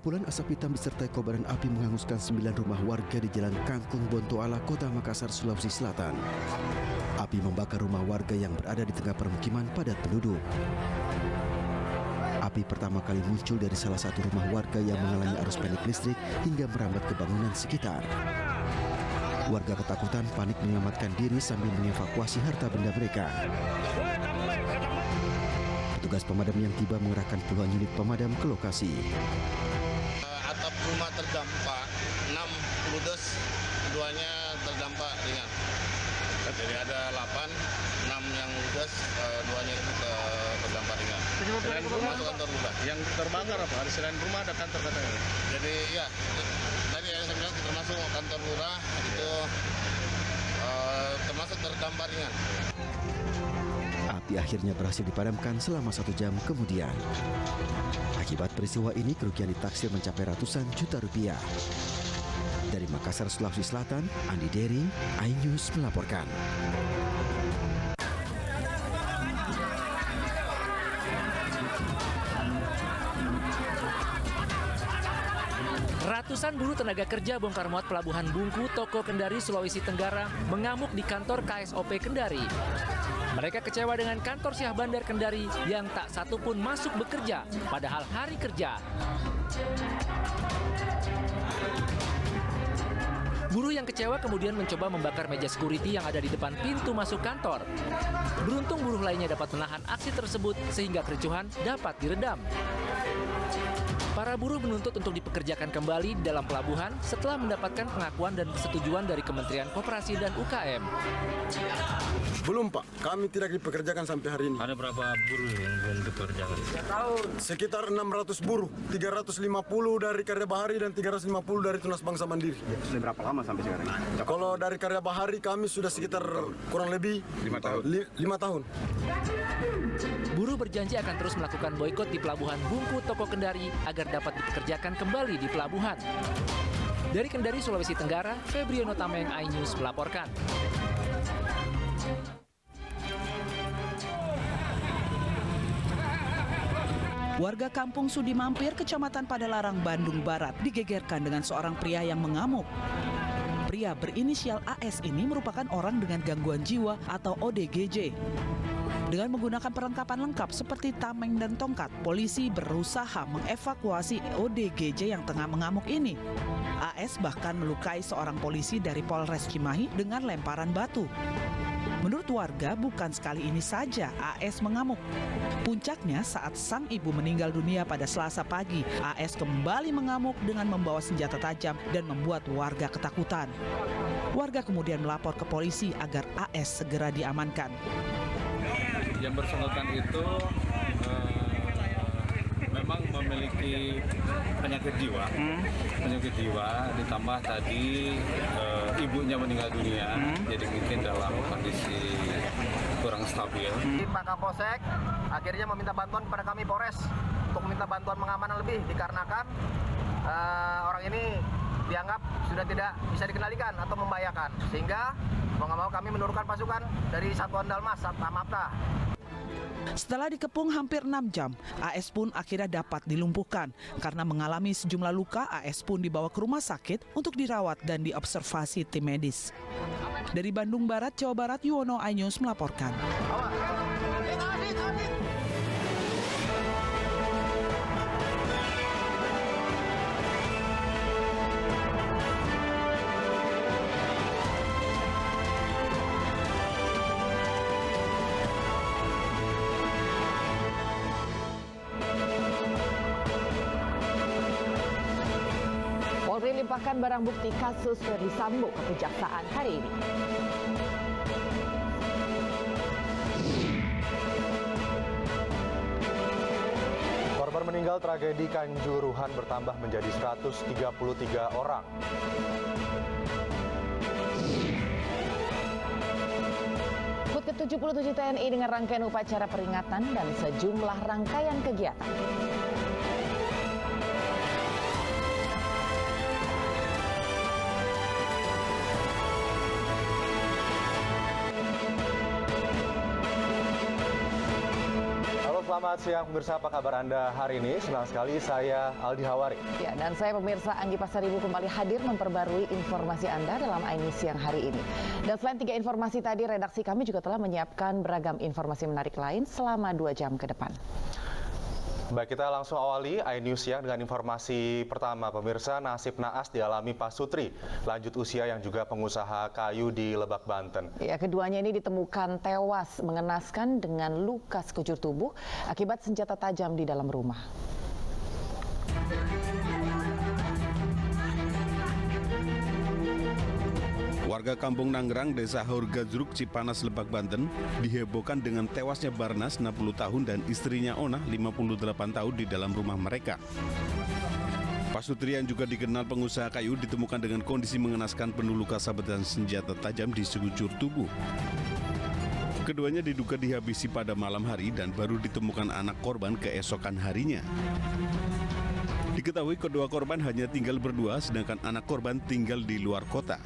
Kepulan asap hitam disertai kobaran api menghanguskan 9 rumah warga di Jalan Kangkung Bontoala, Kota Makassar, Sulawesi Selatan. Api membakar rumah warga yang berada di tengah permukiman padat penduduk. Api pertama kali muncul dari salah satu rumah warga yang mengalami arus pendek listrik hingga merambat ke bangunan sekitar. Warga ketakutan panik menyelamatkan diri sambil mengevakuasi harta benda mereka. Petugas pemadam yang tiba mengerahkan puluhan unit pemadam ke lokasi. Atap rumah terdampak 6 ludes, 2-nya terdampak ringan. Jadi ada 8, 6 yang ludes, 2-nya itu terdampak ringan. Selain rumah, masuk kantor lurah. yang terbakar apa? Ada selain rumah ada kantor katanya. Jadi ya, tadi yang saya bilang termasuk kantor lurah itu termasuk terdampak ringan. Api akhirnya berhasil dipadamkan selama 1 jam kemudian. Akibat peristiwa ini kerugian ditaksir mencapai ratusan juta rupiah. Dari Makassar, Sulawesi Selatan, Andi Dery, iNews melaporkan. Ratusan buruh tenaga kerja bongkar muat Pelabuhan Bungku, Toko Kendari, Sulawesi Tenggara mengamuk di kantor KSOP Kendari. Mereka kecewa dengan kantor Syah Bandar Kendari yang tak satu pun masuk bekerja, padahal hari kerja. Buruh yang kecewa kemudian mencoba membakar meja security yang ada di depan pintu masuk kantor. Beruntung buruh lainnya dapat menahan aksi tersebut sehingga kericuhan dapat diredam. Para buruh menuntut untuk dipekerjakan kembali di dalam pelabuhan setelah mendapatkan pengakuan dan persetujuan dari Kementerian Koperasi dan UKM. Belum Pak, kami tidak dipekerjakan sampai hari ini. Ada berapa buruh yang belum dipekerjakan? Sekitar 600 buruh, 350 dari Karya Bahari dan 350 dari Tunas Bangsa Mandiri. Sudah berapa lama sampai sekarang? Kalau dari Karya Bahari kami sudah sekitar kurang lebih 5 tahun. 5 tahun. Buruh berjanji akan terus melakukan boikot di Pelabuhan Bungku, Toko Kendari agar dapat dipekerjakan kembali di pelabuhan. Dari Kendari, Sulawesi Tenggara, Febriono Tameng, iNews melaporkan. Warga kampung Sudi Mampir, Kecamatan Padalarang, Bandung Barat, digegerkan dengan seorang pria yang mengamuk. Pria berinisial AS ini merupakan orang dengan gangguan jiwa atau ODGJ. Dengan menggunakan perlengkapan lengkap seperti tameng dan tongkat, polisi berusaha mengevakuasi ODGJ yang tengah mengamuk ini. AS bahkan melukai seorang polisi dari Polres Cimahi dengan lemparan batu. Menurut warga, bukan sekali ini saja AS mengamuk. Puncaknya saat sang ibu meninggal dunia pada Selasa pagi, AS kembali mengamuk dengan membawa senjata tajam dan membuat warga ketakutan. Warga kemudian melapor ke polisi agar AS segera diamankan. Yang bersangkutan itu memang memiliki penyakit jiwa, ditambah tadi ibunya meninggal dunia, jadi mungkin dalam kondisi kurang stabil. Pak Kapolsek akhirnya meminta bantuan kepada kami Polres untuk meminta bantuan pengamanan lebih dikarenakan orang ini dianggap sudah tidak bisa dikendalikan atau membahayakan, sehingga mau nggak mau kami menurunkan pasukan dari Satuan Dalmas Samapta. Setelah dikepung hampir 6 jam, AS pun akhirnya dapat dilumpuhkan. Karena mengalami sejumlah luka, AS pun dibawa ke rumah sakit untuk dirawat dan diobservasi tim medis. Dari Bandung Barat, Jawa Barat, Yuwono, iNews melaporkan. Polri limpahkan barang bukti kasus Ferdy Sambo ke Kejaksaan hari ini. Korban meninggal tragedi Kanjuruhan bertambah menjadi 133 orang. HUT ke-77 TNI dengan rangkaian upacara peringatan dan sejumlah rangkaian kegiatan. selamat siang pemirsa, apa kabar Anda hari ini? Senang sekali, saya Aldi Hawari. Ya, dan saya pemirsa Anggi Pasaribu kembali hadir memperbarui informasi Anda dalam iNews siang hari ini. Dan selain 3 informasi tadi, redaksi kami juga telah menyiapkan beragam informasi menarik lain selama 2 jam ke depan. Baik, kita langsung awali iNews siang dengan informasi pertama. Pemirsa, nasib naas dialami Pak Sutri, lanjut usia yang juga pengusaha kayu di Lebak, Banten. Ya, keduanya ini ditemukan tewas mengenaskan dengan luka sekujur tubuh akibat senjata tajam di dalam rumah. Warga Kampung Nanggerang, Desa Hurgazruk, Cipanas, Lebak, Banten dihebohkan dengan tewasnya Barnas 60 tahun dan istrinya Ona 58 tahun di dalam rumah mereka. Pak Sutri yang juga dikenal pengusaha kayu ditemukan dengan kondisi mengenaskan penuh luka sabetan senjata tajam di sekujur tubuh. Keduanya diduga dihabisi pada malam hari dan baru ditemukan anak korban keesokan harinya. Diketahui kedua korban hanya tinggal berdua, sedangkan anak korban tinggal di luar kota.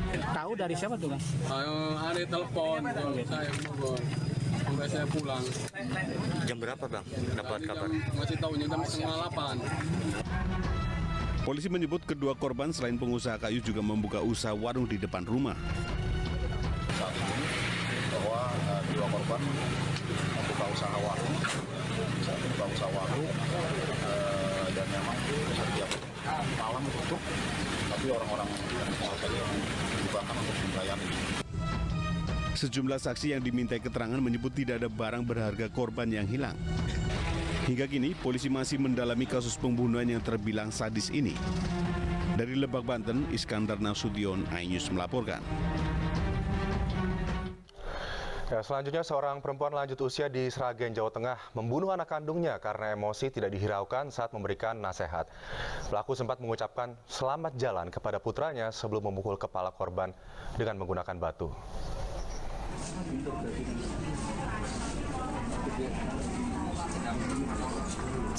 Tahu dari siapa tuh, Mas? Ada telepon, saya ngobrol. Sampai saya pulang. Jam berapa, Bang? Dapat kabar? Masih tahunya jam 7:30. Polisi menyebut kedua korban selain pengusaha kayu juga membuka usaha warung di depan rumah. Saat ini bahwa kedua korban membuka usaha warung, dan memang setiap malam tutup, tapi orang-orang yang dibakar untuk melayani. Sejumlah saksi yang dimintai keterangan menyebut tidak ada barang berharga korban yang hilang. Hingga kini, polisi masih mendalami kasus pembunuhan yang terbilang sadis ini. Dari Lebak, Banten, Iskandar Nasution, iNews melaporkan. Ya, selanjutnya seorang perempuan lanjut usia di Sragen, Jawa Tengah membunuh anak kandungnya karena emosi tidak dihiraukan saat memberikan nasihat. Pelaku sempat mengucapkan selamat jalan kepada putranya sebelum memukul kepala korban dengan menggunakan batu.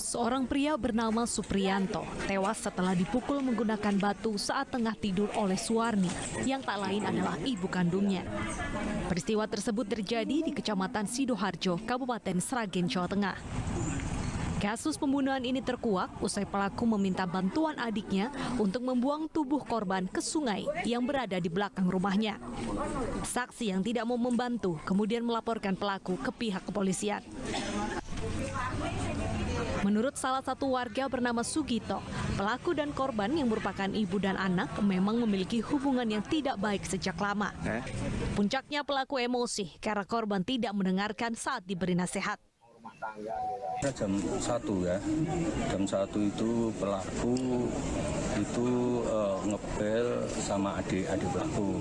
Seorang pria bernama Supriyanto tewas setelah dipukul menggunakan batu saat tengah tidur oleh Suwarni, yang tak lain adalah ibu kandungnya. Peristiwa tersebut terjadi di Kecamatan Sidoharjo, Kabupaten Sragen, Jawa Tengah. Kasus pembunuhan ini terkuak usai pelaku meminta bantuan adiknya untuk membuang tubuh korban ke sungai yang berada di belakang rumahnya. Saksi yang tidak mau membantu kemudian melaporkan pelaku ke pihak kepolisian. Menurut salah satu warga bernama Sugito, pelaku dan korban yang merupakan ibu dan anak memang memiliki hubungan yang tidak baik sejak lama. Puncaknya pelaku emosi karena korban tidak mendengarkan saat diberi nasihat. Jam 1 ya, jam 1 itu pelaku itu ngebel sama adik pelaku.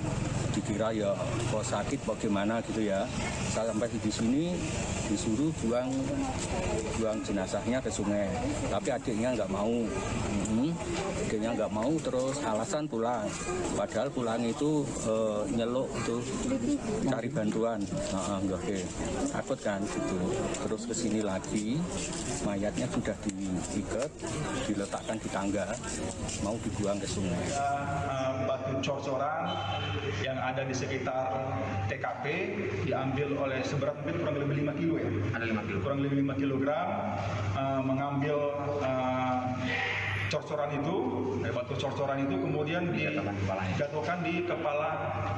Dikira ya kok sakit bagaimana gitu ya. Sampai di sini disuruh buang jenazahnya ke sungai, tapi adiknya nggak mau. Adiknya nggak mau, terus alasan pulang. Padahal pulang itu nyeluk itu cari bantuan. Oke. Takut kan gitu. Terus ke sini lagi, mayatnya sudah diikat, diletakkan di tangga, mau dibuang ke sungai. Batu cor-coran yang ada di sekitar TKP diambil oleh seberat mungkin kurang lebih 5 kilo ya. Ada 5 kilo. Kurang lebih 5 kilogram, mengambil cor-coran itu, batu cor-coran itu kemudian dijatuhkan di kepala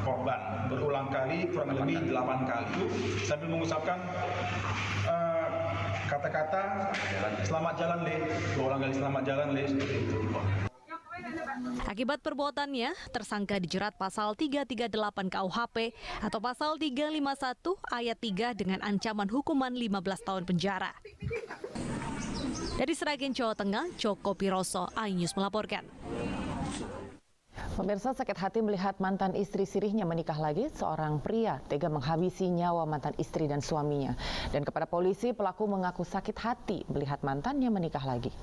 korban berulang kali, kurang lebih 8 kali sambil mengucapkan kata-kata selamat jalan Le, berulang kali selamat jalan Le. Akibat perbuatannya, tersangka dijerat pasal 338 KUHP atau pasal 351 ayat 3 dengan ancaman hukuman 15 tahun penjara. Dari Sragen, Jawa Tengah, Joko Piroso, iNews melaporkan. Pemirsa, sakit hati melihat mantan istri sirihnya menikah lagi. Seorang pria tega menghabisi nyawa mantan istri dan suaminya. Dan kepada polisi, pelaku mengaku sakit hati melihat mantannya menikah lagi.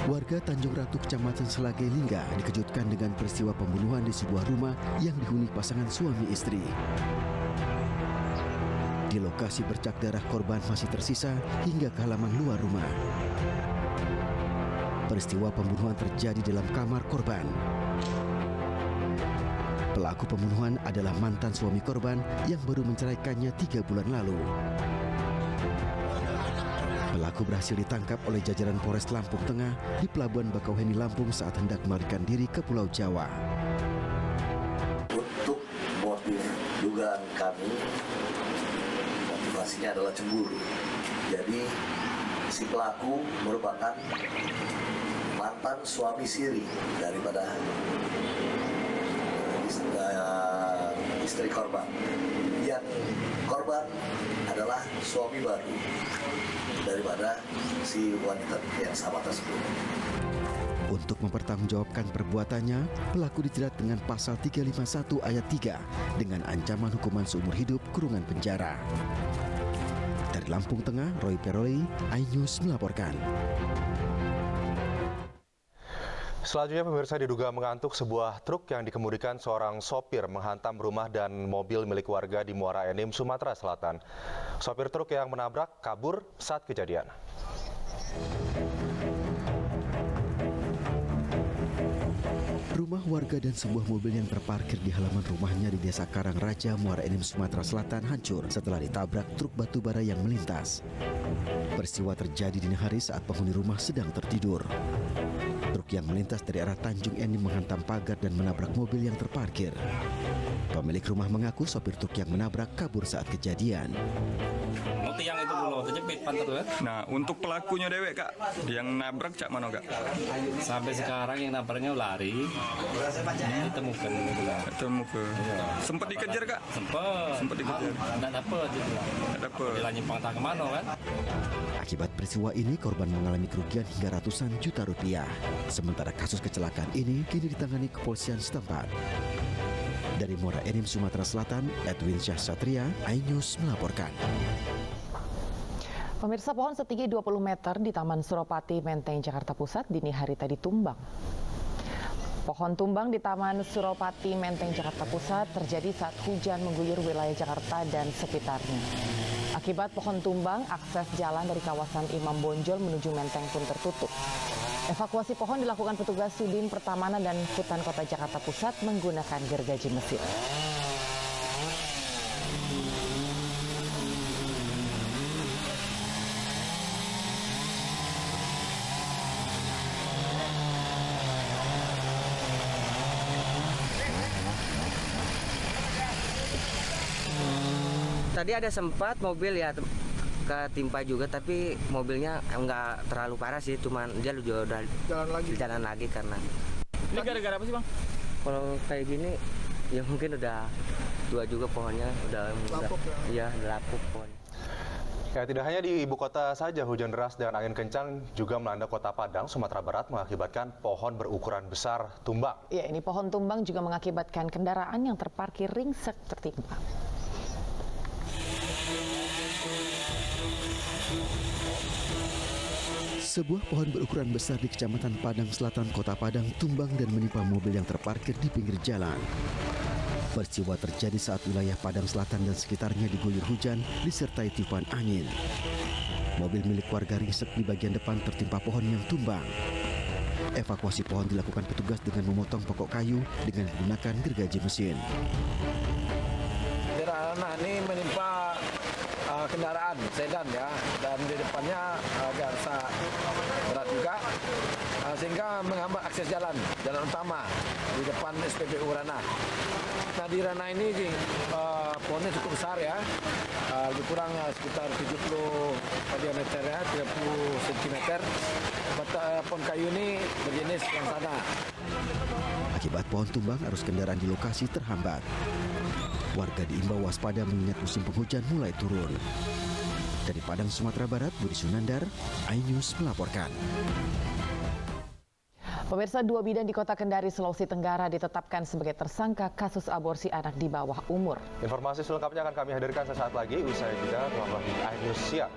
Warga Tanjung Ratu, Kecamatan Selage Lingga dikejutkan dengan peristiwa pembunuhan di sebuah rumah yang dihuni pasangan suami istri. Di lokasi bercak darah korban masih tersisa hingga ke halaman luar rumah. Peristiwa pembunuhan terjadi dalam kamar korban. Pelaku pembunuhan adalah mantan suami korban yang baru menceraikannya 3 bulan lalu. Pelaku berhasil ditangkap oleh jajaran Polres Lampung Tengah di Pelabuhan Bakauheni, Lampung saat hendak melarikan diri ke Pulau Jawa. Untuk motif dugaan kami, motivasinya adalah cemburu. Jadi si pelaku merupakan mantan suami siri daripada istri korban. Yang korban adalah suami baru daripada si wanita yang sama tersebut. Untuk mempertanggungjawabkan perbuatannya, pelaku dijerat dengan pasal 351 ayat 3 dengan ancaman hukuman seumur hidup kurungan penjara. Dari Lampung Tengah, Roy Peroli, iNews melaporkan. Selanjutnya pemirsa, diduga mengantuk, sebuah truk yang dikemudikan seorang sopir menghantam rumah dan mobil milik warga di Muara Enim, Sumatera Selatan. Sopir truk yang menabrak kabur saat kejadian. Rumah warga dan sebuah mobil yang terparkir di halaman rumahnya di Desa Karangraja, Muara Enim, Sumatera Selatan hancur setelah ditabrak truk batubara yang melintas. Peristiwa terjadi dini hari saat penghuni rumah sedang tertidur. Truk yang melintas dari arah Tanjung Enim menghantam pagar dan menabrak mobil yang terparkir. Pemilik rumah mengaku sopir truk yang menabrak kabur saat kejadian. Tiang itu dulu terjepit pantat tuh. Nah, untuk pelakunya dewek Kak, yang nabrak cak mana Kak? Sampai sekarang yang nabraknya lari. Ditemukan gitu lah. Ditemukan. Ya. Sempat dikejar Kak? Sempat dikejar. Enggak dapat gitu lah. Enggak dapat. Dilanjut entah kemana kan? Akibat peristiwa ini, korban mengalami kerugian hingga ratusan juta rupiah. Sementara kasus kecelakaan ini kini ditangani kepolisian setempat. Dari Muara Enim, Sumatera Selatan, Edwin Syah Satria, iNews melaporkan. Pemirsa, pohon setinggi 20 meter di Taman Suropati, Menteng, Jakarta Pusat dini hari tadi tumbang. Pohon tumbang di Taman Suropati, Menteng, Jakarta Pusat terjadi saat hujan mengguyur wilayah Jakarta dan sekitarnya. Akibat pohon tumbang, akses jalan dari kawasan Imam Bonjol menuju Menteng pun tertutup. Evakuasi pohon dilakukan petugas Sudin Pertamanan dan Hutan Kota Jakarta Pusat menggunakan gergaji mesin. Tadi ada sempat mobil ya ketimpa juga, tapi mobilnya nggak terlalu parah sih, cuman dia udah jalan lagi karena. Ini gara-gara apa sih Bang? Kalau kayak gini ya mungkin udah tua juga pohonnya, udah lapuk ya. Iya, lapuk pohonnya. Ya, tidak hanya di ibu kota saja, hujan deras dan angin kencang juga melanda Kota Padang, Sumatera Barat mengakibatkan pohon berukuran besar tumbang. Ya, ini pohon tumbang juga mengakibatkan kendaraan yang terparkir ringsek tertimpa. Sebuah pohon berukuran besar di Kecamatan Padang Selatan, Kota Padang tumbang dan menimpa mobil yang terparkir di pinggir jalan. Peristiwa terjadi saat wilayah Padang Selatan dan sekitarnya diguyur hujan disertai tiupan angin. Mobil milik warga ringsek di bagian depan tertimpa pohon yang tumbang. Evakuasi pohon dilakukan petugas dengan memotong pokok kayu dengan menggunakan gergaji mesin. Nah, ini menimpa kendaraan sedan ya, dan di depannya agak berat juga, sehingga menghambat akses jalan utama di depan SPBU Ranah. Nah, di Ranah ini pohonnya cukup besar ya, lebih kurang sekitar 70 diameter ya, 30 cm. Pohon kayu ini berjenis yang sana. Akibat pohon tumbang, arus kendaraan di lokasi terhambat. Warga diimbau waspada mengingat musim penghujan mulai turun. Dari Padang, Sumatera Barat, Budi Sunandar, iNews melaporkan. Pemirsa, 2 bidan di Kota Kendari, Sulawesi Tenggara ditetapkan sebagai tersangka kasus aborsi anak di bawah umur. Informasi selengkapnya akan kami hadirkan sesaat lagi usai jeda. Tetaplah di iNews Siang.